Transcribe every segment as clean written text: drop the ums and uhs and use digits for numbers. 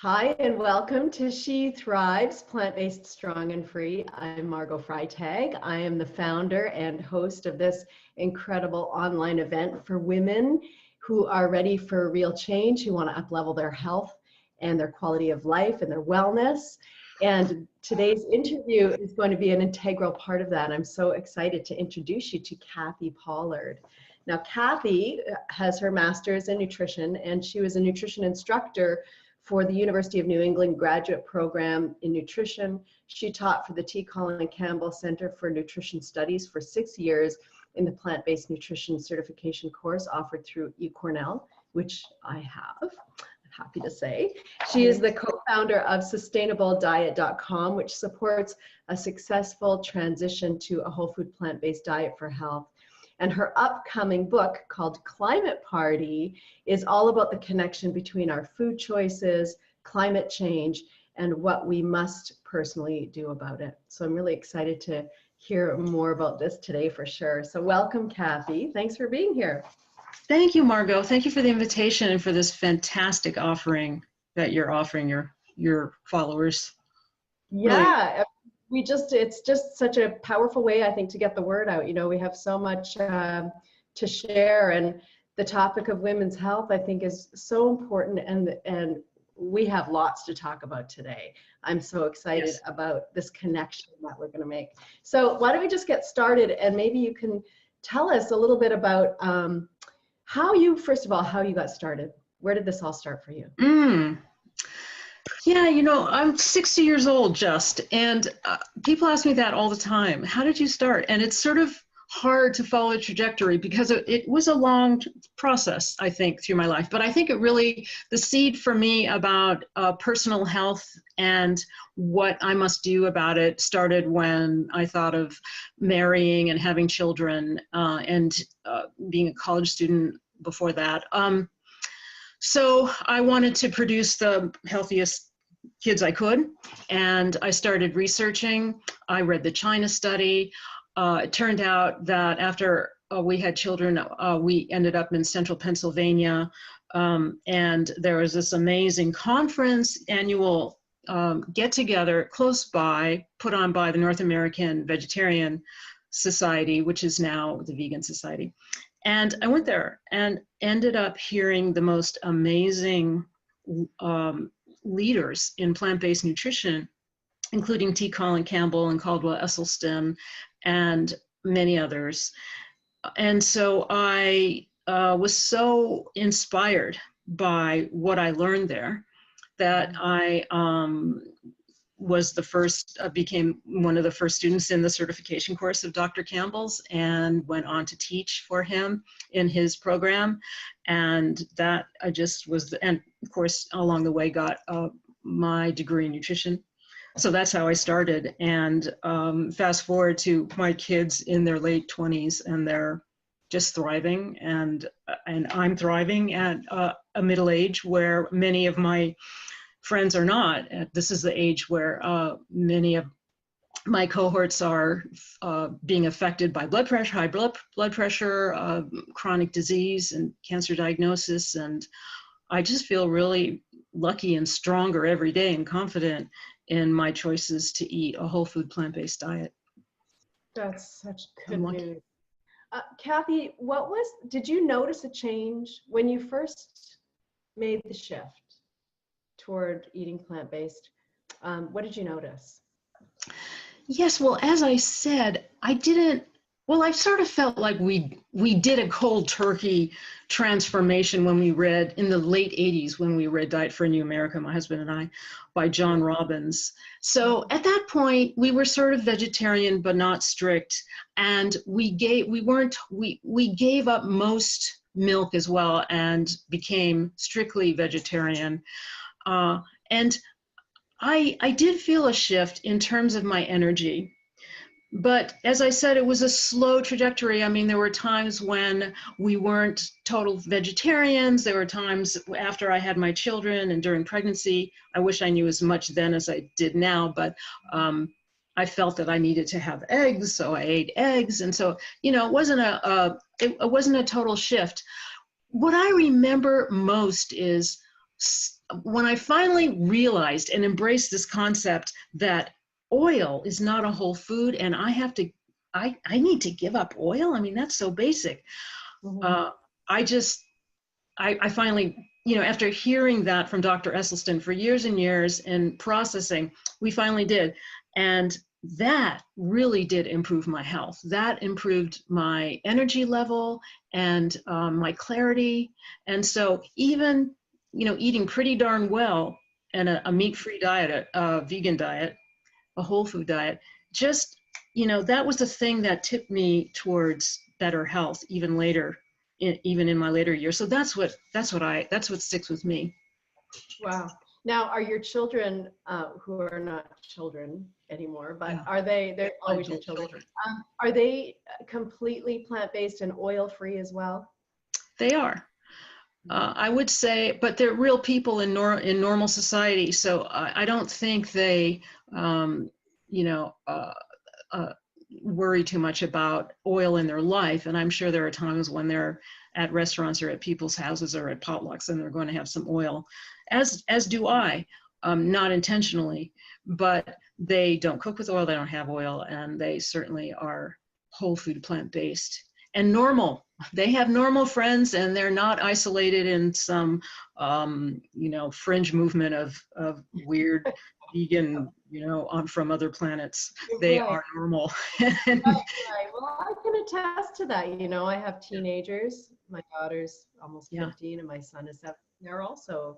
Hi, and welcome to She Thrives, Plant-Based Strong and Free. I'm Margot Freitag. I am the founder and host of this incredible online event for women who are ready for real change, who want to up-level their health and their quality of life and their wellness. And today's interview is going to be an integral part of that. I'm so excited to introduce you to Kathy Pollard. Now, Kathy has her master's in nutrition, and she was a nutrition instructor for the University of New England graduate program in nutrition. She taught for the T. Colin Campbell Center for Nutrition Studies for 6 years in the plant-based nutrition certification course offered through eCornell, which I have, I'm happy to say. She is the co-founder of sustainableddiet.com, which supports a successful transition to a whole food plant-based diet for health. And her upcoming book called Climate Party is all about the connection between our food choices, climate change, and what we must personally do about it. So I'm really excited to hear more about this today for sure. So welcome, Kathy. Thanks for being here. Thank you, Margot. Thank you for the invitation and for this fantastic offering that you're offering your followers. Yeah. Really. It's just such a powerful way, I think, to get the word out. You know, we have so much to share, and the topic of women's health, I think, is so important, and we have lots to talk about today. I'm so excited about this connection that we're going to make. So why don't we just get started, and maybe you can tell us a little bit about first of all, how you got started. Where did this all start for you? Yeah, you know, I'm 60 years old just, and people ask me that all the time. How did you start? And it's sort of hard to follow a trajectory because it was a long process, I think, through my life. But I think the seed for me about personal health and what I must do about it started when I thought of marrying and having children and being a college student before that. So I wanted to produce the healthiest kids I could, and I started researching. I read the China study. It turned out that after we had children, we ended up in central Pennsylvania, and there was this amazing conference, annual get-together close by, put on by the North American Vegetarian Society, which is now the Vegan Society. And I went there and ended up hearing the most amazing leaders in plant-based nutrition, including T. Colin Campbell and Caldwell Esselstyn and many others. And so I was so inspired by what I learned there that I became one of the first students in the certification course of Dr. Campbell's and went on to teach for him in his program. And that and of course, along the way got my degree in nutrition. So that's how I started. And fast forward to my kids in their late 20s, and they're just thriving. And I'm thriving at a middle age where many of my friends are not. This is the age where many of my cohorts are being affected by blood pressure, high blood pressure, chronic disease, and cancer diagnosis. And I just feel really lucky and stronger every day and confident in my choices to eat a whole food plant-based diet. That's such good news. Kathy, did you notice a change when you first made the shift toward eating plant-based? What did you notice? Yes, well, as I said, I sort of felt like we did a cold turkey transformation when we read, in the late 80s, when we read Diet for a New America, my husband and I, by John Robbins. So at that point, we were sort of vegetarian, but not strict. And we gave up most milk as well and became strictly vegetarian. And I did feel a shift in terms of my energy. But as I said, it was a slow trajectory. I mean, there were times when we weren't total vegetarians. There were times after I had my children and during pregnancy. I wish I knew as much then as I did now, but I felt that I needed to have eggs, so I ate eggs. And so, you know, it wasn't a total shift. What I remember most is when I finally realized and embraced this concept that oil is not a whole food and I need to give up oil. I mean, that's so basic. Mhm. I finally, after hearing that from Dr. Esselstyn for years and years and processing, we finally did. And that really did improve my health. That improved my energy level and my clarity. And so even, eating pretty darn well and a meat-free diet, a vegan diet, a whole food diet, just, that was the thing that tipped me towards better health even later, even in my later years. So that's what sticks with me. Wow. Now, are your children, who are not children anymore, but Yeah. they're always your children, are they completely plant-based and oil-free as well? They are. I would say, but they're real people in normal society. So I don't think they, you know, worry too much about oil in their life. And I'm sure there are times when they're at restaurants or at people's houses or at potlucks and they're going to have some oil, as do I, not intentionally, but they don't cook with oil, they don't have oil, and they certainly are whole food plant-based and normal. They have normal friends and they're not isolated in some, fringe movement of weird vegan, from other planets. They Right. are normal. Right. Well, I can attest to that. I have teenagers. My daughter's almost Yeah. 15 and my son is 7. They're also,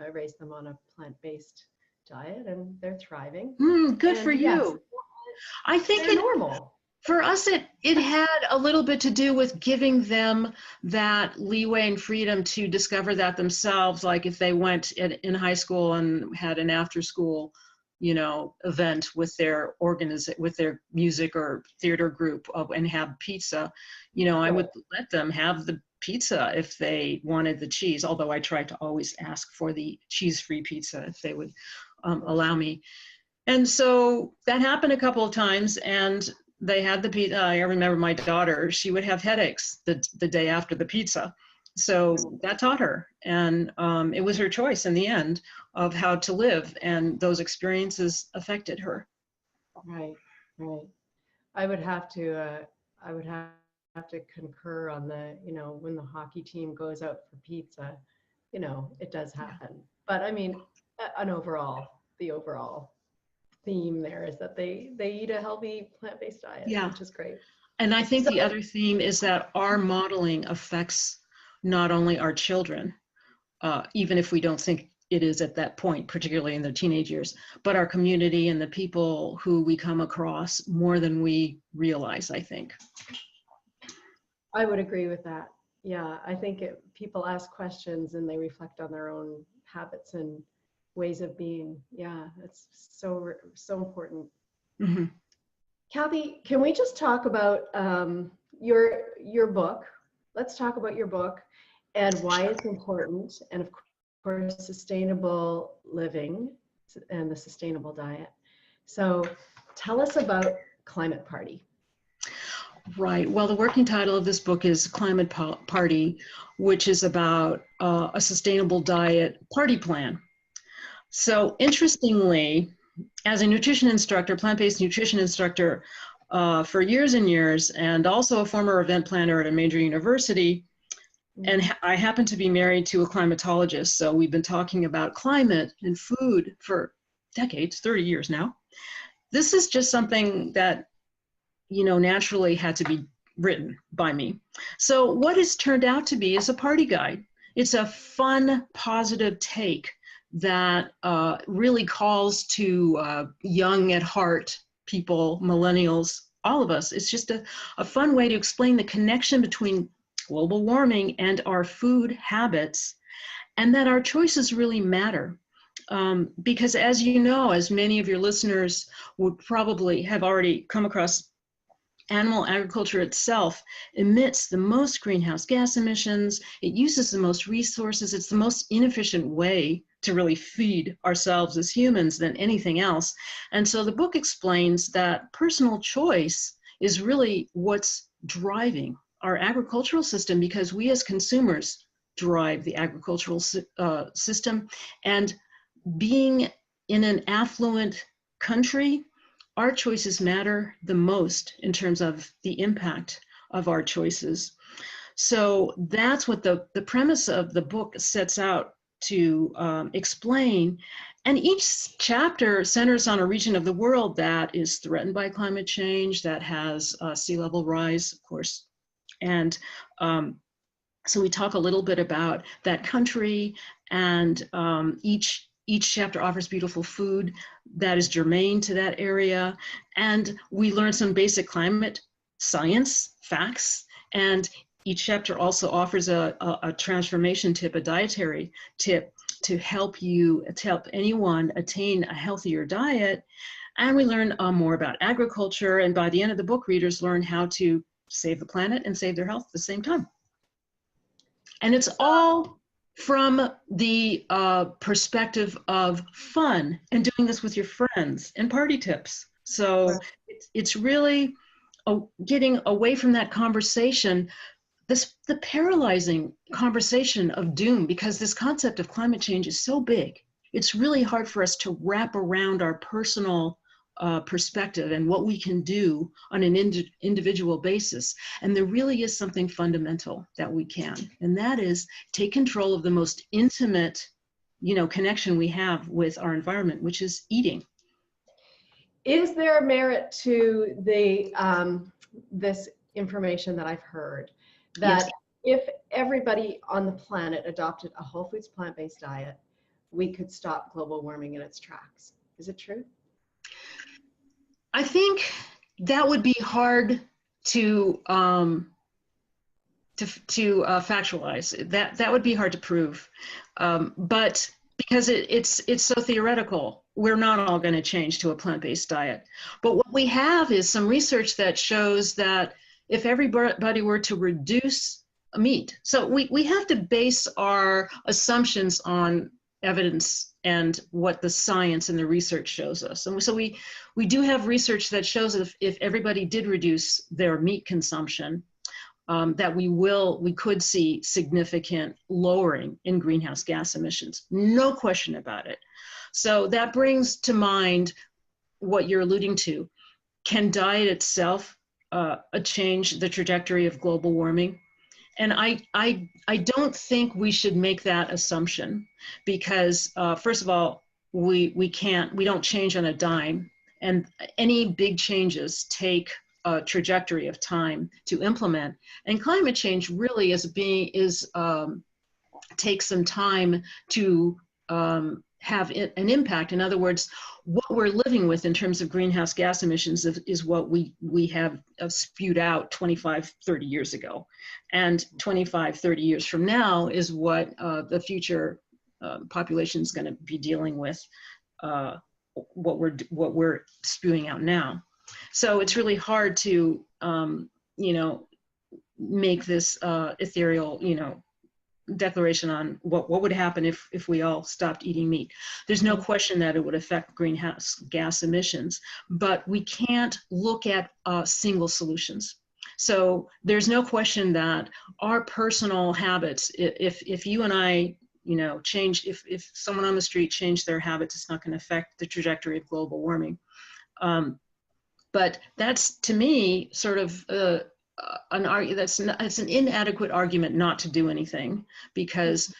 I raised them on a plant-based diet and they're thriving. Good And for yes, you. I think they're normal. for us, it had a little bit to do with giving them that leeway and freedom to discover that themselves. Like if they went in high school and had an after school, event with their with their music or theater group and have pizza, I would let them have the pizza if they wanted the cheese, although I tried to always ask for the cheese-free pizza if they would allow me. And so that happened a couple of times, and they had the pizza. I remember my daughter, she would have headaches the day after the pizza. So that taught her, and it was her choice in the end of how to live, and those experiences affected her. Right. Right. I would have to concur on when the hockey team goes out for pizza, it does happen. But I mean, the overall theme there is that they eat a healthy plant-based diet, Yeah. which is great. And I think So, the other theme is that our modeling affects not only our children, even if we don't think it is at that point, particularly in their teenage years, but our community and the people who we come across more than we realize, I think. I would agree with that. Yeah, I think people ask questions and they reflect on their own habits and ways of being. Yeah, it's so important. Mm-hmm. Kathy, can we just talk about your book? Let's talk about your book and why it's important, and of course, sustainable living and the sustainable diet. So tell us about Climate Party. Right. Well, the working title of this book is Climate Party, which is about a sustainable diet party plan. So interestingly, as a nutrition instructor, plant-based nutrition instructor for years and years, and also a former event planner at a major university, and I happen to be married to a climatologist. So we've been talking about climate and food for decades, 30 years now. This is just something that naturally had to be written by me. So what it's turned out to be is a party guide. It's a fun, positive take that really calls to young at heart people, millennials, all of us. It's just a fun way to explain the connection between global warming and our food habits, and that our choices really matter. Because as you know, as many of your listeners would probably have already come across, animal agriculture itself emits the most greenhouse gas emissions. It uses the most resources. It's the most inefficient way to really feed ourselves as humans than anything else. And so the book explains that personal choice is really what's driving our agricultural system, because we as consumers drive the agricultural system. And being in an affluent country, our choices matter the most in terms of the impact of our choices. So that's what the premise of the book sets out to explain. And each chapter centers on a region of the world that is threatened by climate change, that has sea level rise, of course. And so we talk a little bit about that country, and each chapter offers beautiful food that is germane to that area. And we learn some basic climate science facts. And each chapter also offers a transformation tip, a dietary tip to help anyone attain a healthier diet. And we learn more about agriculture. And by the end of the book, readers learn how to save the planet and save their health at the same time. And it's all from the perspective of fun and doing this with your friends and party tips. So it's really getting away from that conversation, the paralyzing conversation of doom, because this concept of climate change is so big. It's really hard for us to wrap around our personal perspective and what we can do on an individual basis. And there really is something fundamental that we can, and that is take control of the most intimate, connection we have with our environment, which is eating. Is there merit to the this information that I've heard, that Yes. if everybody on the planet adopted a whole foods plant-based diet, we could stop global warming in its tracks? Is it true? I think that would be hard to factualize. That would be hard to prove, but because it's so theoretical, we're not all going to change to a plant-based diet. But what we have is some research that shows that if everybody were to reduce meat, so we have to base our assumptions on evidence and what the science and the research shows us. And so we do have research that shows that if everybody did reduce their meat consumption, that we could see significant lowering in greenhouse gas emissions. No question about it. So that brings to mind what you're alluding to. Can diet itself change the trajectory of global warming? And I don't think we should make that assumption, because first of all, we don't change on a dime, and any big changes take a trajectory of time to implement. And climate change really takes some time to have an impact. In other words, what we're living with in terms of greenhouse gas emissions is what we have spewed out 25, 30 years ago. And 25, 30 years from now is what the future population is going to be dealing with, what we're spewing out now. So it's really hard to, make this ethereal, declaration on what would happen if we all stopped eating meat. There's no question that it would affect greenhouse gas emissions, but we can't look at single solutions. So there's no question that our personal habits, if you and I, change, if someone on the street changed their habits, it's not going to affect the trajectory of global warming. But that's, to me, sort of it's an inadequate argument not to do anything, because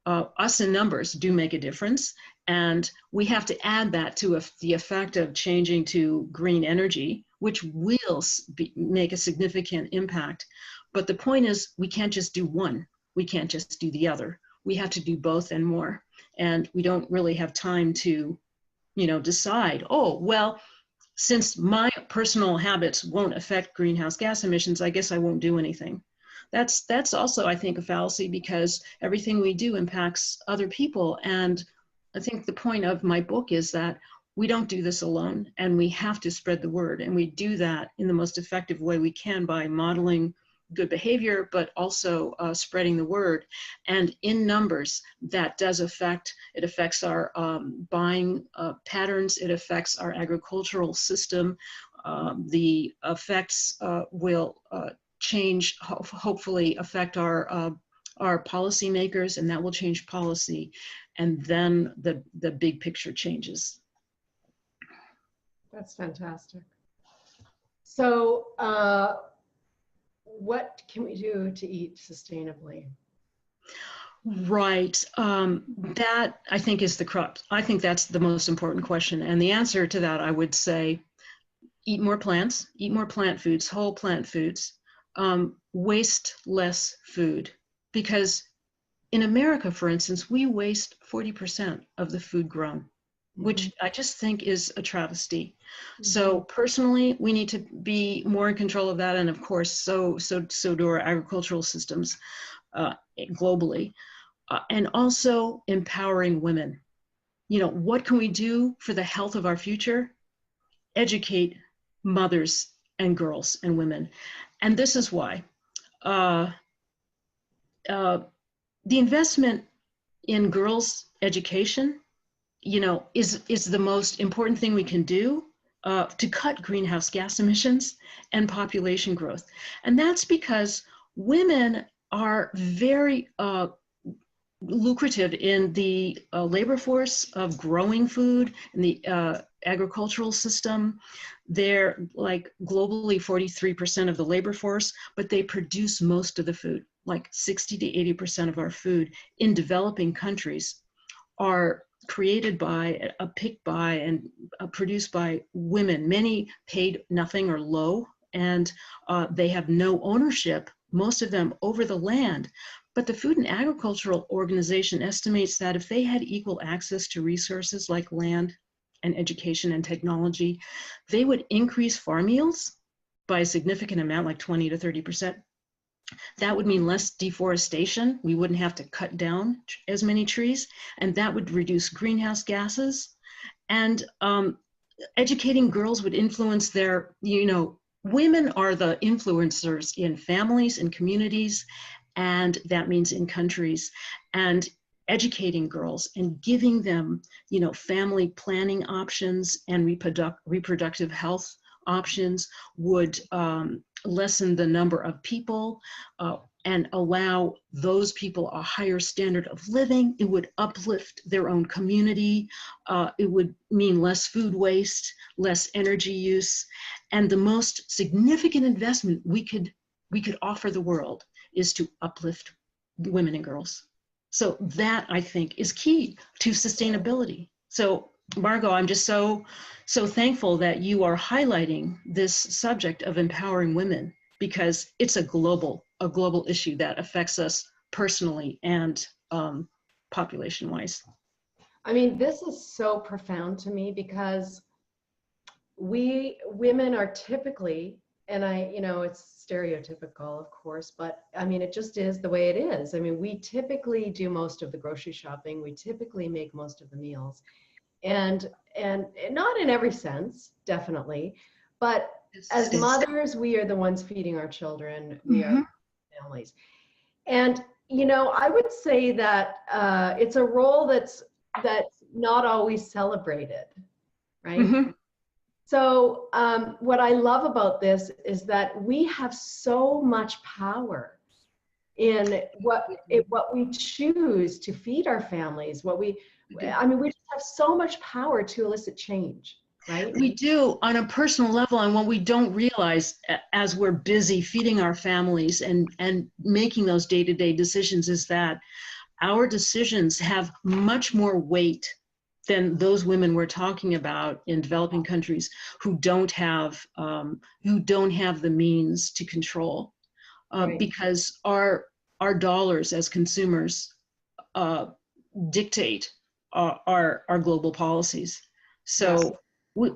us in numbers do make a difference, and we have to add that to the effect of changing to green energy, which will make a significant impact. But the point is, we can't just do one. We can't just do the other. We have to do both and more. And we don't really have time to, decide, oh, well, since my personal habits won't affect greenhouse gas emissions, I guess I won't do anything. That's also, I think, a fallacy, because everything we do impacts other people. And I think the point of my book is that we don't do this alone, and we have to spread the word. And we do that in the most effective way we can by modeling good behavior, but also spreading the word. And in numbers, that does affects our buying patterns. It affects our agricultural system. The effects will change, hopefully affect our are policymakers, and that will change policy. And then the big picture changes. That's fantastic. So what can we do to eat sustainably? Right. That I think is the crux. I think that's the most important question. And the answer to that, I would say, eat more plants, eat more plant foods, whole plant foods, waste less food. Because in America, for instance, we waste 40% of the food grown, which I just think is a travesty. So personally, we need to be more in control of that. And of course, so do our agricultural systems globally. And also empowering women. You know, what can we do for the health of our future? Educate mothers and girls and women. And this is why. The investment in girls' education, you know, is the most important thing we can do to cut greenhouse gas emissions and population growth. And that's because women are very lucrative in the labor force of growing food, in the agricultural system. They're like globally 43% of the labor force, but they produce most of the food, like 60 to 80% of our food in developing countries are created by, picked by, and produced by women, many paid nothing or low, and they have no ownership, most of them, over the land. But the Food and Agricultural Organization estimates that if they had equal access to resources like land and education and technology, they would increase farm yields by a significant amount, like 20 to 30%. That would mean less deforestation. We wouldn't have to cut down as many trees, and that would reduce greenhouse gases. And educating girls would influence their, you know, women are the influencers in families and communities, and that means in countries. And educating girls and giving them, you know, family planning options and reproductive health options would lessen the number of people and allow those people a higher standard of living. It would uplift their own community. It would mean less food waste, less energy use. And the most significant investment we could offer the world is to uplift women and girls. So that, I think, is key to sustainability. So Margot, I'm just so thankful that you are highlighting this subject of empowering women, because it's a global issue that affects us personally and population-wise. I mean, this is so profound to me, because we women are typically, and you know, it's stereotypical, of course, but I mean, it just is the way it is. I mean, we typically do most of the grocery shopping. We typically make most of the meals. And not in every sense, definitely, but as mothers, we are the ones feeding our children. We are families. And, you know, I would say that it's a role that's not always celebrated, right? So what I love about this is that we have so much power in what we choose to feed our families, I mean, we just have so much power to elicit change, right? We do on a personal level, and what we don't realize as we're busy feeding our families and making those day-to-day decisions is that our decisions have much more weight than those women we're talking about in developing countries who don't have the means to control, right. Because our dollars as consumers dictate our global policies. So, yes.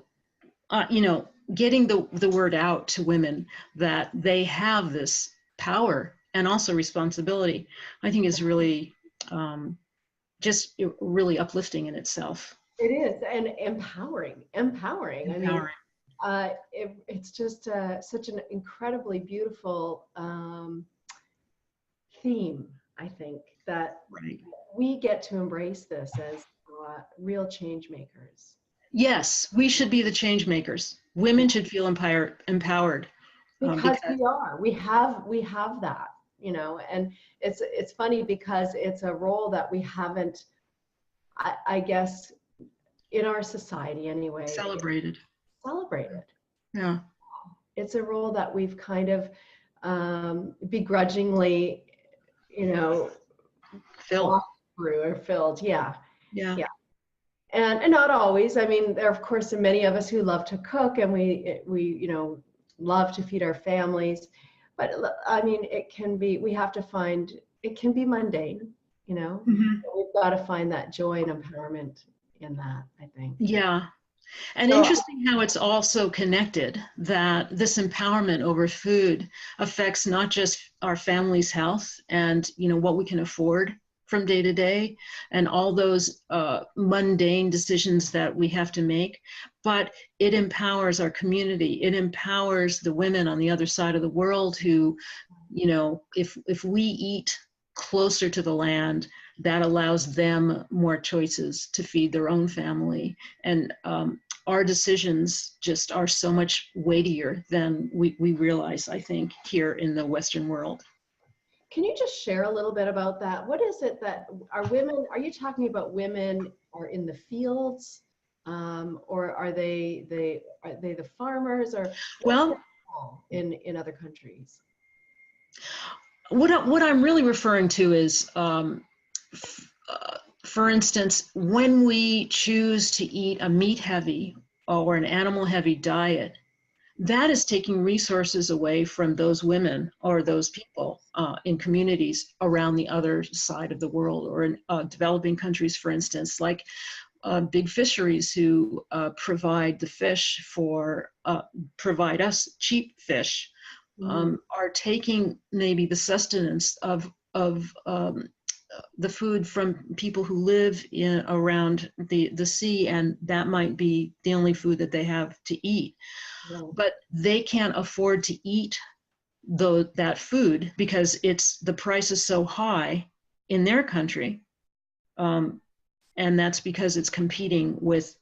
You know, getting the word out to women that they have this power and also responsibility, I think is really just really uplifting in itself. It is, and empowering. I mean, it's just such an incredibly beautiful theme, I think, that we get to embrace this as real change makers. Yes, we should be the change makers. Women should feel empowered. Because we are. We have that. you know, and it's funny because it's a role that we haven't, I guess, in our society anyway, Celebrated. celebrated. Yeah. It's a role that we've kind of begrudgingly, you know, Phil. walked through or filled. Yeah. Yeah. Yeah. And not always. I mean, there are, of course, many of us who love to cook, and we, you know, love to feed our families. But I mean, it can be, we have to find, it can be mundane, you know. Mm-hmm. We've got to find that joy and empowerment in that, I think. Yeah. And So, interesting how it's also connected, that this empowerment over food affects not just our family's health and, you know, what we can afford from day to day and all those mundane decisions that we have to make, but it empowers our community. It empowers the women on the other side of the world who, you know, if we eat closer to the land, that allows them more choices to feed their own family. And our decisions just are so much weightier than we realize, I think, here in the Western world. can you just share a little bit about that? What is it that are women, are you talking about women are in the fields, or are they the farmers, or Well, in other countries? what I'm really referring to is, for instance, when we choose to eat a meat-heavy or an animal-heavy diet, that is taking resources away from those women or those people in communities around the other side of the world, or in developing countries, for instance, like big fisheries who provide the fish for, provide us cheap fish, are taking maybe the sustenance of the food from people who live in around the sea, and that might be the only food that they have to eat. Right. But they can't afford to eat that food because the price is so high in their country, and that's because it's competing with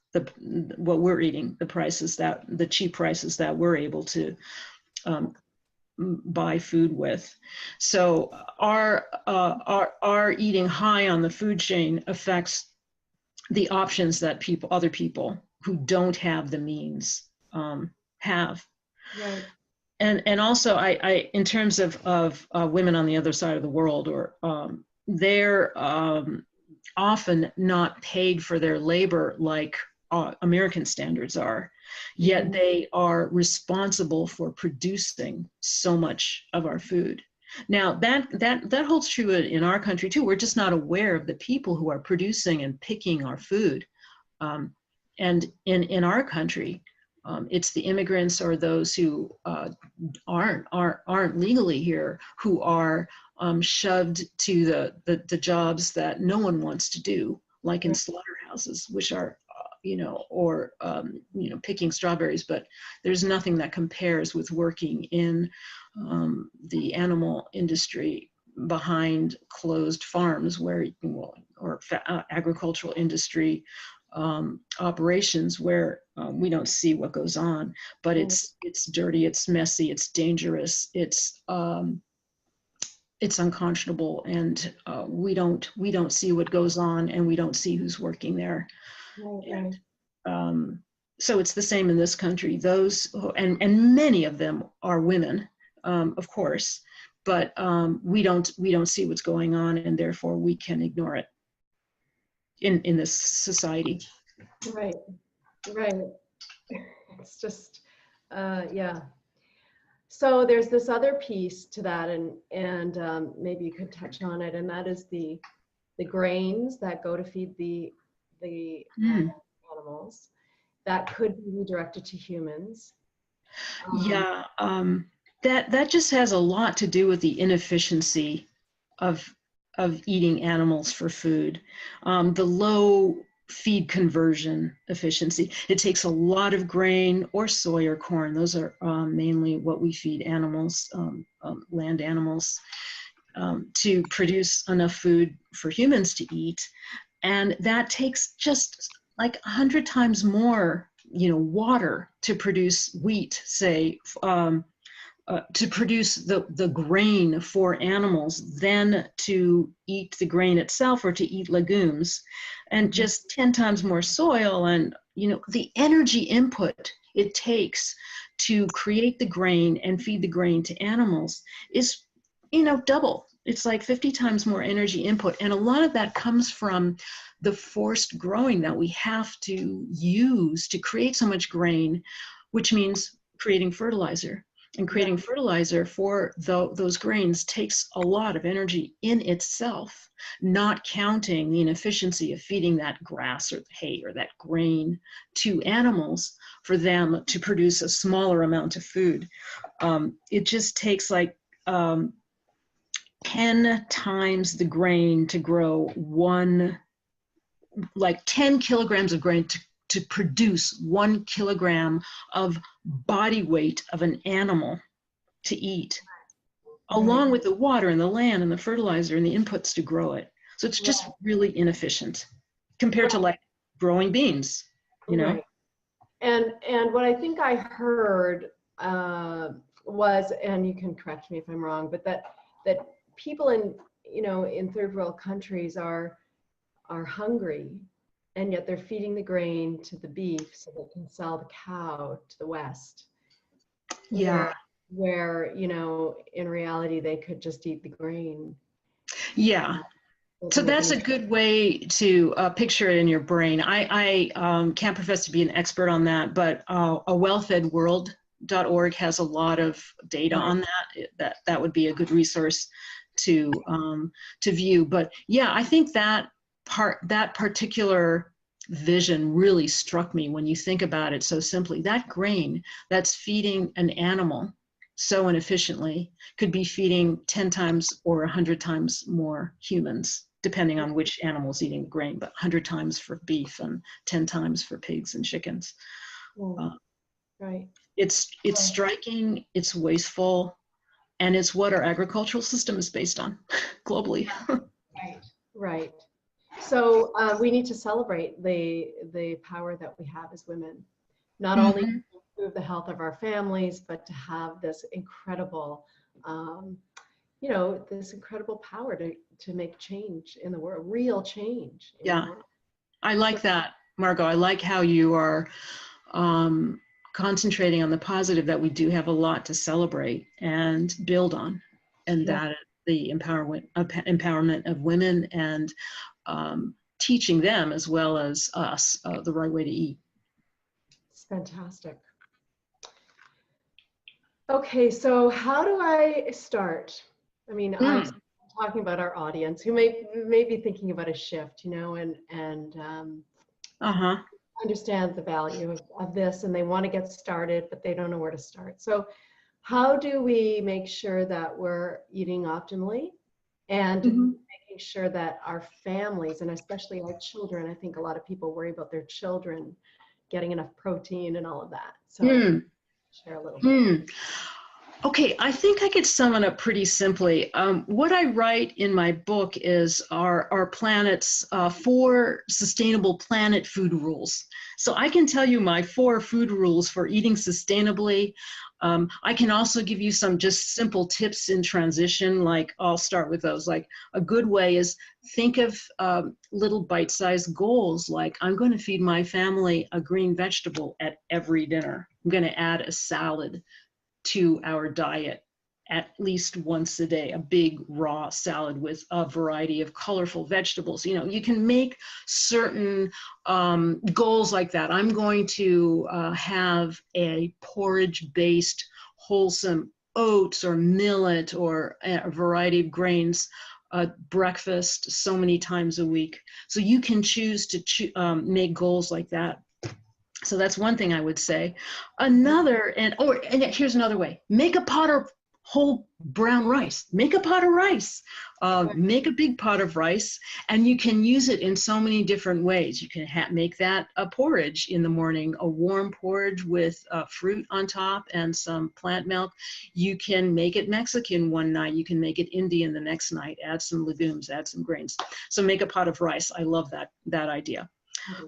what we're eating, the cheap prices that we're able to buy food with. So our eating high on the food chain affects the options that other people who don't have the means have. Right. And also I in terms of women on the other side of the world, or they're often not paid for their labor like American standards are, yet they are responsible for producing so much of our food. Now that holds true in our country too. We're just not aware of the people who are producing and picking our food. And in our country, it's the immigrants or those who aren't legally here who are shoved to the jobs that no one wants to do, like in slaughterhouses, which are or picking strawberries. But there's nothing that compares with working in the animal industry behind closed farms, or agricultural industry operations where we don't see what goes on, but it's dirty, it's messy, it's dangerous, it's unconscionable, and we don't see what goes on, and we don't see who's working there. Right. And so it's the same in this country. And many of them are women, of course, but we don't see what's going on, and therefore we can ignore it in this society. Right. It's just, yeah. So there's this other piece to that, and maybe you could touch on it, and that is the grains that go to feed the animals that could be redirected to humans. Yeah, that just has a lot to do with the inefficiency of eating animals for food. The low feed conversion efficiency. It takes a lot of grain or soy or corn. Those are mainly what we feed animals, land animals, to produce enough food for humans to eat. And that takes just like 100 times more, water to produce wheat, say, to produce the grain for animals than to eat the grain itself or to eat legumes, and just 10 times more soil. And, you know, the energy input it takes to create the grain and feed the grain to animals is, you know, double. It's like 50 times more energy input. And a lot of that comes from the forced growing that we have to use to create so much grain, which means creating fertilizer. And creating fertilizer for those grains takes a lot of energy in itself, not counting the inefficiency of feeding that grass or hay or that grain to animals for them to produce a smaller amount of food. It just takes like 10 times the grain to grow like 10 kilograms of grain to produce 1 kilogram of body weight of an animal to eat, along with the water and the land and the fertilizer and the inputs to grow it. So it's just really inefficient compared to like growing beans, you know? And what I think I heard was, and you can correct me if I'm wrong, but that people in, you know, in third world countries are hungry, and yet they're feeding the grain to the beef so they can sell the cow to the West. Yeah. Where, you know, in reality, they could just eat the grain. Yeah. So that's a good way to picture it in your brain. I can't profess to be an expert on that, but awellfedworld.org has a lot of data on that. That would be a good resource to view. But yeah, I think that particular vision really struck me when you think about it so simply. That grain that's feeding an animal so inefficiently could be feeding 10 times or 100 times more humans, depending on which animal's eating the grain, but 100 times for beef and 10 times for pigs and chickens. It's striking, it's wasteful, and it's what our agricultural system is based on globally. Right. So we need to celebrate the power that we have as women, not only to improve the health of our families, but to have this incredible, you know, this incredible power to make change in the world, real change. Yeah, I like that, Margot. I like how you are concentrating on the positive, that we do have a lot to celebrate and build on, and that the empowerment of women and teaching them as well as us the right way to eat. It's fantastic. Okay, so how do I start? I mean, I'm talking about our audience who may be thinking about a shift, you know, and understand the value of this, and they want to get started, but they don't know where to start. So how do we make sure that we're eating optimally and making sure that our families, and especially our children, I think a lot of people worry about their children getting enough protein and all of that. So share a little bit. Okay, I think I could sum it up pretty simply. What I write in my book is our planet's 4 sustainable planet food rules. So I can tell you my 4 food rules for eating sustainably. I can also give you some just simple tips in transition, like I'll start with those. Like a good way is think of little bite-sized goals, like I'm going to feed my family a green vegetable at every dinner. I'm going to add a salad to our diet at least once a day, a big raw salad with a variety of colorful vegetables. You know, you can make certain goals like that. I'm going to have a porridge-based wholesome oats or millet or a variety of grains breakfast so many times a week. So you can choose to make goals like that. So that's one thing I would say. Another, and here's another way: make a pot of whole brown rice. Make a pot of rice. Make a big pot of rice, and you can use it in so many different ways. You can make that a porridge in the morning, a warm porridge with fruit on top and some plant milk. You can make it Mexican one night. You can make it Indian the next night. Add some legumes, add some grains. So make a pot of rice. I love that idea.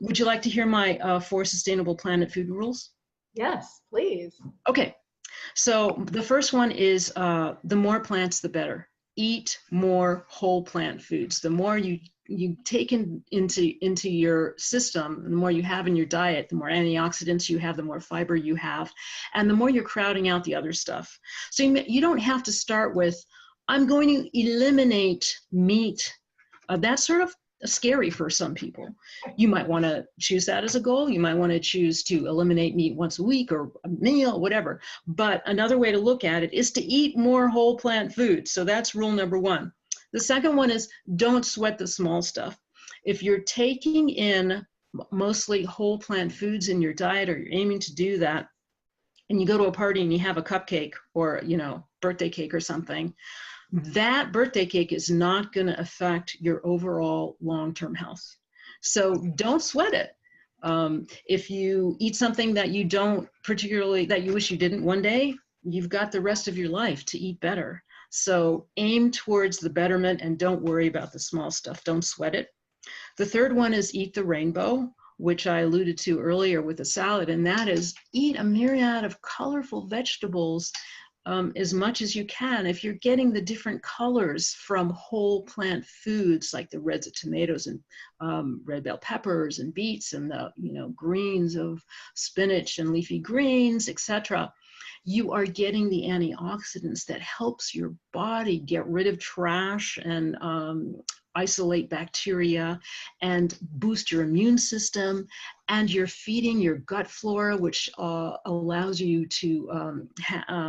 Would you like to hear my 4 sustainable planet food rules? Yes, please. Okay. So the first one is the more plants, the better. Eat more whole plant foods. The more you take into your system, the more you have in your diet, the more antioxidants you have, the more fiber you have, and the more you're crowding out the other stuff. So you don't have to start with, I'm going to eliminate meat. That's sort of scary for some people. You might want to choose that as a goal. You might want to choose to eliminate meat once a week or a meal, whatever. But another way to look at it is to eat more whole plant foods. So that's rule number one. The second one is don't sweat the small stuff. If you're taking in mostly whole plant foods in your diet, or you're aiming to do that, and you go to a party and you have a cupcake or, birthday cake or something, that birthday cake is not going to affect your overall long-term health. So don't sweat it. If you eat something that you don't particularly, that you wish you didn't one day, you've got the rest of your life to eat better. So aim towards the betterment and don't worry about the small stuff. Don't sweat it. The third one is eat the rainbow, which I alluded to earlier with the salad, and that is eat a myriad of colorful vegetables as much as you can. If you're getting the different colors from whole plant foods, like the reds of tomatoes and red bell peppers and beets, and the greens of spinach and leafy greens, etc., you are getting the antioxidants that helps your body get rid of trash and isolate bacteria and boost your immune system, and you're feeding your gut flora, which allows you to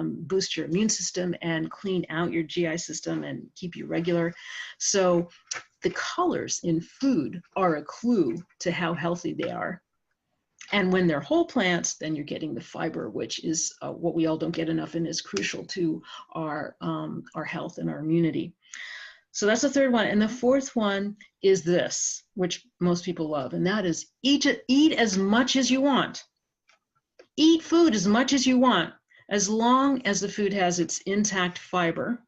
boost your immune system and clean out your GI system and keep you regular. So the colors in food are a clue to how healthy they are. And when they're whole plants, then you're getting the fiber, which is what we all don't get enough and is crucial to our health and our immunity. So that's the third one. And the fourth one is this, which most people love, and that is eat as much as you want. Eat food as much as you want, as long as the food has its intact fiber.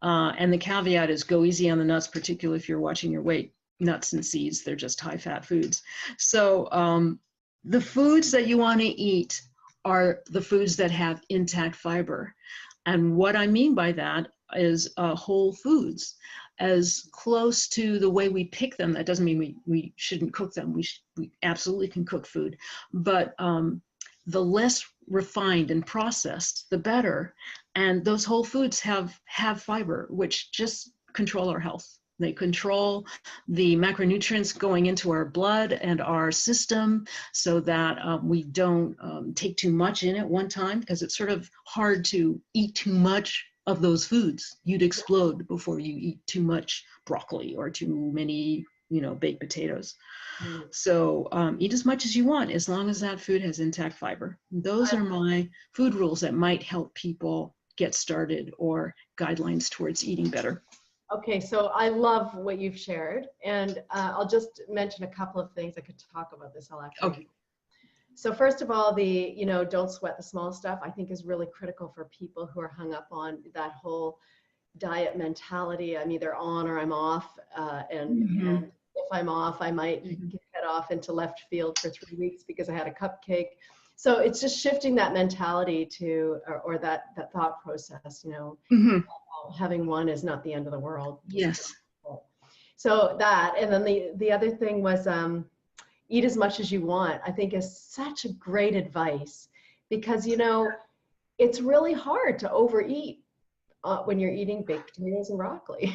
And the caveat is go easy on the nuts, particularly if you're watching your weight. Nuts and seeds, they're just high-fat foods. So the foods that you want to eat are the foods that have intact fiber. And what I mean by that is whole foods, as close to the way we pick them. That doesn't mean we shouldn't cook them. We absolutely can cook food, but the less refined and processed, the better. And those whole foods have fiber, which just control our health. They control the macronutrients going into our blood and our system, so that we don't take too much in at one time, because it's sort of hard to eat too much of those foods. You'd explode before you eat too much broccoli or too many, baked potatoes. So eat as much as you want, as long as that food has intact fiber. Those are my food rules that might help people get started, or guidelines towards eating better. Okay, so I love what you've shared, and I'll just mention a couple of things. I could talk about this all afternoon. Okay. So first of all, the don't sweat the small stuff, I think, is really critical for people who are hung up on that whole diet mentality. I'm either on or I'm off, and if I'm off, I might head off into left field for 3 weeks because I had a cupcake. So it's just shifting that mentality to, or that thought process, having one is not the end of the world. Yes. So that, and then the other thing was eat as much as you want, I think is such a great advice, because, it's really hard to overeat when you're eating baked potatoes and broccoli.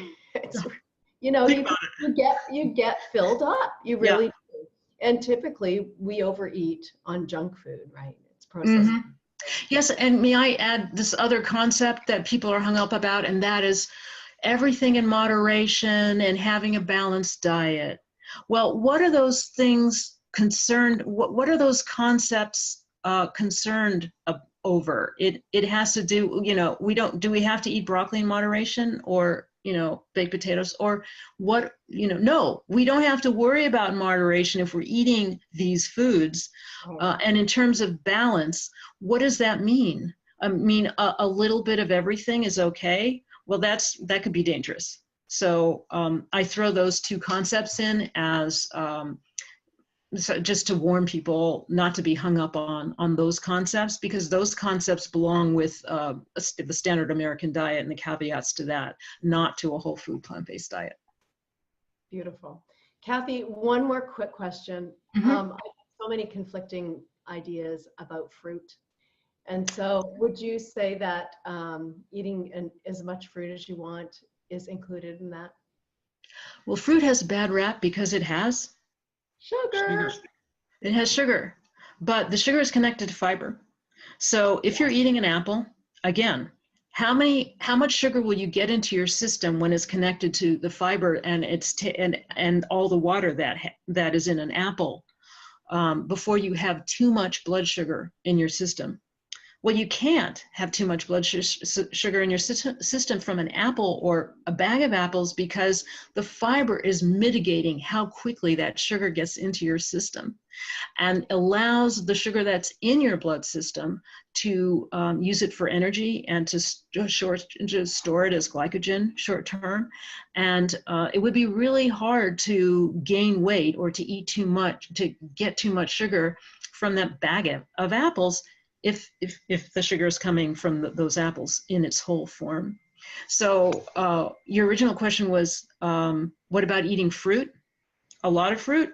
You get filled up. You really do. And typically we overeat on junk food, right? It's processed. Yes, and may I add this other concept that people are hung up about, and that is everything in moderation and having a balanced diet. Well, what are those things concerned? What are those concepts concerned over? It has to do, do we have to eat broccoli in moderation, or baked potatoes, or what? No, we don't have to worry about moderation if we're eating these foods. And in terms of balance, what does that mean? I mean, a little bit of everything is okay. Well, that could be dangerous. So I throw those two concepts in as so just to warn people not to be hung up on those concepts, because those concepts belong with the standard American diet and the caveats to that, not to a whole food plant-based diet. Beautiful. Kathy, one more quick question. Mm-hmm. I have so many conflicting ideas about fruit. And so would you say that eating as much fruit as you want is included in that? Well, fruit has a bad rap because it has Sugar. It has sugar, but the sugar is connected to fiber. So if you're eating an apple, again, how much sugar will you get into your system when it's connected to the fiber and and all the water that is in an apple before you have too much blood sugar in your system? Well, you can't have too much blood sugar in your system from an apple or a bag of apples, because the fiber is mitigating how quickly that sugar gets into your system and allows the sugar that's in your blood system to use it for energy and to store it as glycogen short term. And it would be really hard to gain weight or to eat too much, to get too much sugar from that bag of apples if the sugar is coming from those apples in its whole form. So your original question was, what about eating fruit? A lot of fruit,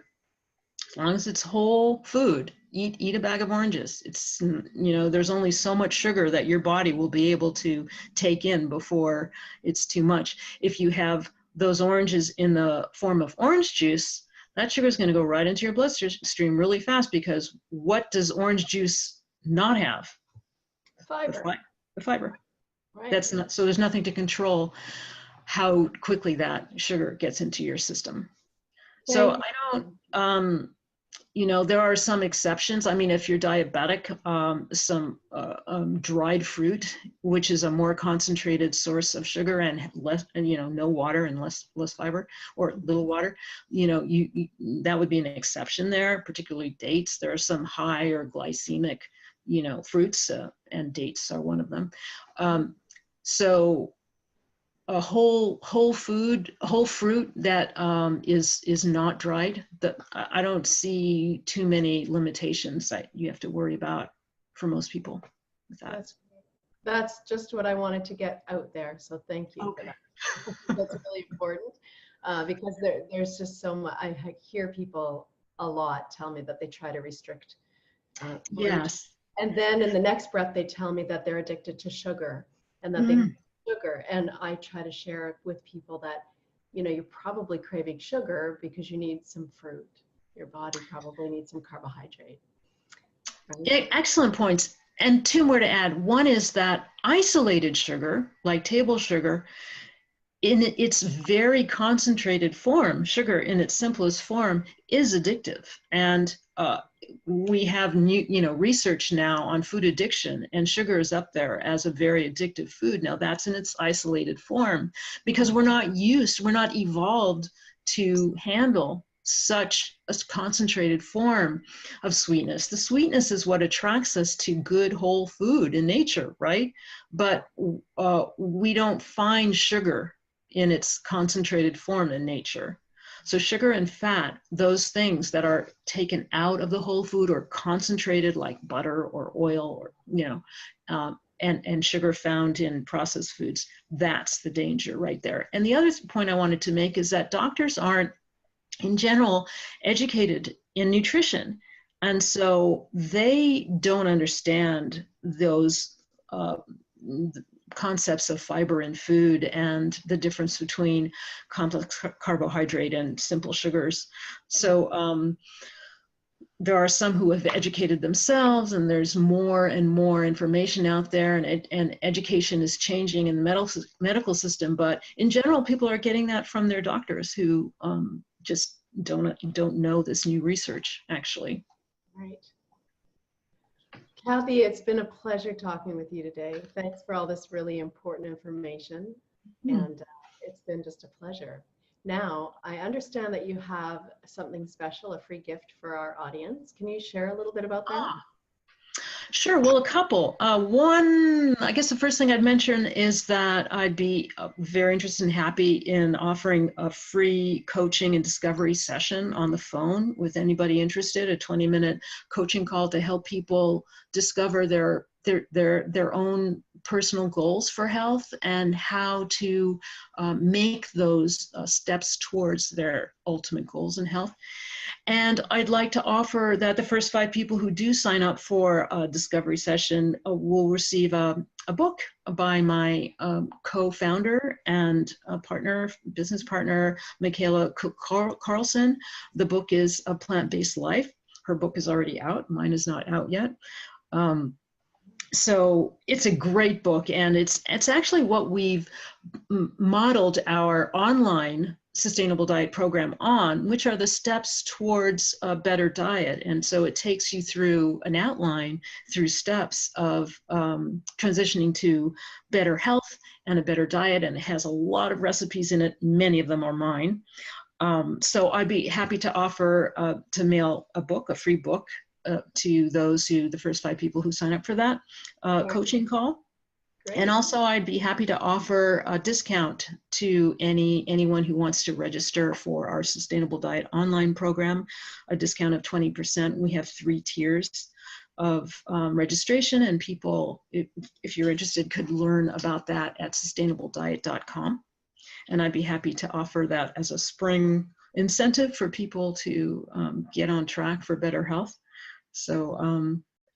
as long as it's whole food. Eat a bag of oranges. It's, there's only so much sugar that your body will be able to take in before it's too much. If you have those oranges in the form of orange juice, that sugar is going to go right into your bloodstream really fast, because what does orange juice not have? Fiber. The fiber. Right. That's not, so there's nothing to control how quickly that sugar gets into your system. So I don't, there are some exceptions. I mean, if you're diabetic, some dried fruit, which is a more concentrated source of sugar and less, no water and less fiber, or little water, that would be an exception there, particularly dates. There are some higher glycemic, fruits, and dates are one of them. So a whole fruit that is not dried, I don't see too many limitations that you have to worry about for most people with that. That's just what I wanted to get out there. So thank you Okay. for that. That's really important because there's just so much. I hear people a lot tell me that they try to restrict fruit. Yes. And then in the next breath, they tell me that they're addicted to sugar and that they sugar. And I try to share with people that, you're probably craving sugar because you need some fruit. Your body probably needs some carbohydrate. Right? Excellent points. And two more to add. One is that isolated sugar, like table sugar, in its very concentrated form, sugar in its simplest form, is addictive. And we have new, research now on food addiction, and sugar is up there as a very addictive food. Now that's in its isolated form, because we're not evolved to handle such a concentrated form of sweetness. The sweetness is what attracts us to good whole food in nature, right? But we don't find sugar in its concentrated form in nature. So sugar and fat, those things that are taken out of the whole food or concentrated, like butter or oil, or and sugar found in processed foods, that's the danger right there. And the other point I wanted to make is that doctors aren't, in general, educated in nutrition, and so they don't understand those concepts of fiber in food and the difference between complex carbohydrate and simple sugars. So there are some who have educated themselves, and there's more and more information out there, and education is changing in the medical system. But in general, people are getting that from their doctors, who just don't know this new research, actually. Right. Kathy, it's been a pleasure talking with you today. Thanks for all this really important information. And it's been just a pleasure. Now, I understand that you have something special, a free gift for our audience. Can you share a little bit about that? Sure. Well, a couple. One, I guess the first thing I'd mention is that I'd be very interested and happy in offering a free coaching and discovery session on the phone with anybody interested, a 20-minute coaching call to help people discover their own personal goals for health and how to make those steps towards their ultimate goals in health. And I'd like to offer that the first 5 people who do sign up for a discovery session will receive a book by my co-founder and business partner, Michaela Carlson. The book is A Plant-Based Life. Her book is already out. Mine is not out yet. So it's a great book, and it's actually what we've modeled our online sustainable diet program on, which are the steps towards a better diet. And so it takes you through an outline, through steps of transitioning to better health and a better diet, and it has a lot of recipes in it. Many of them are mine. So I'd be happy to offer to mail a free book to the first 5 people who sign up for that coaching call. Great. And also I'd be happy to offer a discount to anyone who wants to register for our Sustainable Diet online program, a discount of 20%. We have 3 tiers of registration, and people, if you're interested, could learn about that at sustainablediet.com. And I'd be happy to offer that as a spring incentive for people to get on track for better health. So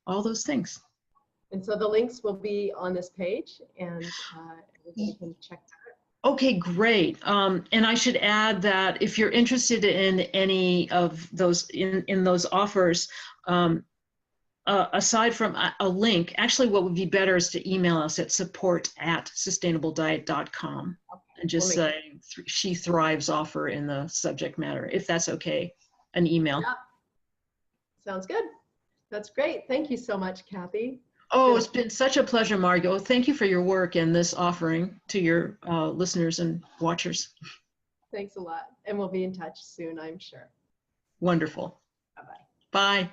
all those things. And so the links will be on this page, and everybody can check that out. Okay, great. And I should add that if you're interested in any of those in those offers, aside from a link, actually what would be better is to email us at support@sustainablediet.com and just say She Thrives offer in the subject matter, if that's okay, an email. Yeah. Sounds good. That's great. Thank you so much, Kathy. Oh, it's been such a pleasure, Margot. Thank you for your work and this offering to your listeners and watchers. Thanks a lot. And we'll be in touch soon, I'm sure. Wonderful. Bye-bye. Bye.